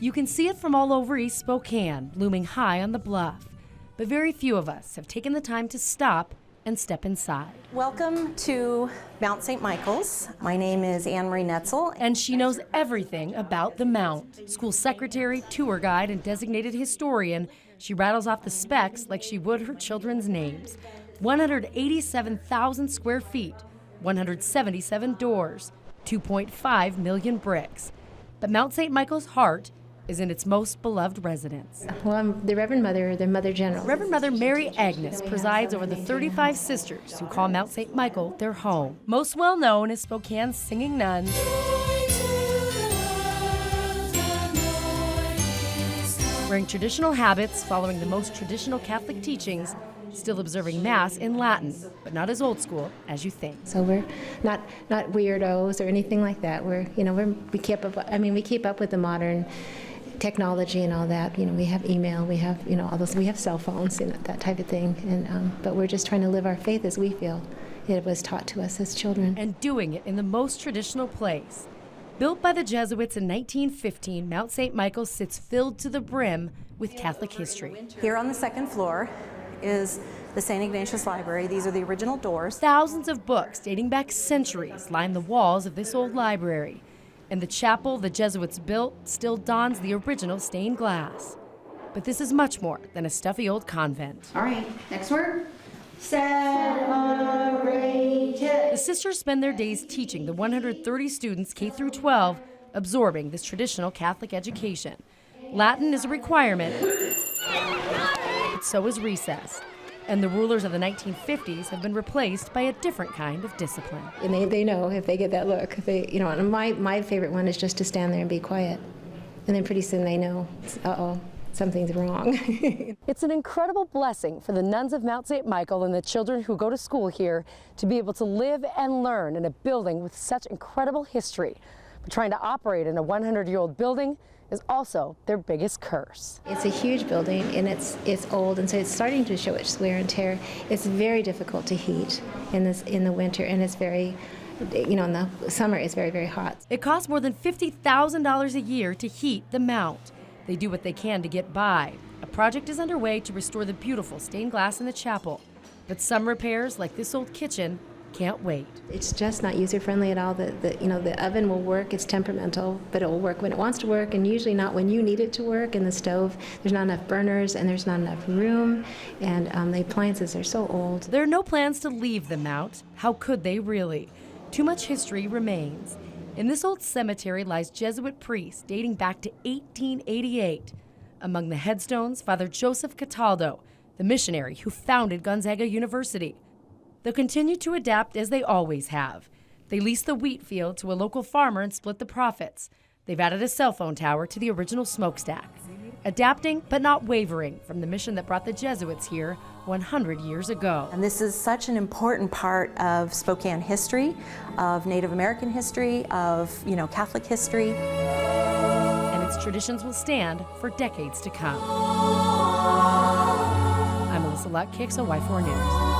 You can see it from all over East Spokane, looming high on the bluff. But very few of us have taken the time to stop and step inside. Welcome to Mount St. Michael's. My name is Anne Marie Netzel. And she knows everything about the Mount. School secretary, tour guide, and designated historian, she rattles off the specs like she would her children's names. 187,000 square feet, 177 doors, 2.5 million bricks. But Mount St. Michael's heart is in its most beloved residence. Well, I'm the Reverend Mother, the Mother General. Reverend Mother Mary Agnes presides over the 35 sisters who call Mount St. Michael their home. Most well known as Spokane's singing nuns, wearing traditional habits, following the most traditional Catholic teachings, still observing Mass in Latin, but not as old school as you think. So we're not weirdos or anything like that. We keep up with the modern technology and all that. We have email, we have all those, we have cell phones and that type of thing. And but we're just trying to live our faith as we feel it was taught to us as children. And doing it in the most traditional place. Built by the Jesuits in 1915, Mount St. Michael sits filled to the brim with Catholic history. Here on the second floor is the St. Ignatius Library. These are the original doors. Thousands of books dating back centuries line the walls of this old library. And the chapel the Jesuits built still dons the original stained glass. But this is much more than a stuffy old convent. All right, next word. Celebrated. The sisters spend their days teaching the 130 students K through 12, absorbing this traditional Catholic education. Latin is a requirement, but so is recess. And the rulers of the 1950s have been replaced by a different kind of discipline. And they know if they get that look. And my favorite one is just to stand there and be quiet. And then pretty soon they know, uh-oh, something's wrong. It's an incredible blessing for the nuns of Mount St. Michael and the children who go to school here to be able to live and learn in a building with such incredible history. But trying to operate in a 100-year-old building is also their biggest curse. It's a huge building and it's old, and so it's starting to show its wear and tear. It's very difficult to heat in the winter, and it's very, in the summer it's very, very hot. It costs more than $50,000 a year to heat the Mount. They do what they can to get by. A project is underway to restore the beautiful stained glass in the chapel, but some repairs, like this old kitchen, can't wait. It's just not user-friendly at all. The oven will work. It's temperamental, but it will work when it wants to work, and usually not when you need it to work. And the stove, there's not enough burners, and there's not enough room, and the appliances are so old. There are no plans to leave the Mount. How could they really? Too much history remains. In this old cemetery lies Jesuit priests dating back to 1888. Among the headstones, Father Joseph Cataldo, the missionary who founded Gonzaga University. They'll continue to adapt as they always have. They lease the wheat field to a local farmer and split the profits. They've added a cell phone tower to the original smokestack. Adapting, but not wavering, from the mission that brought the Jesuits here 100 years ago. And this is such an important part of Spokane history, of Native American history, of Catholic history. And its traditions will stand for decades to come. I'm Melissa Luck, KXLY 4 News.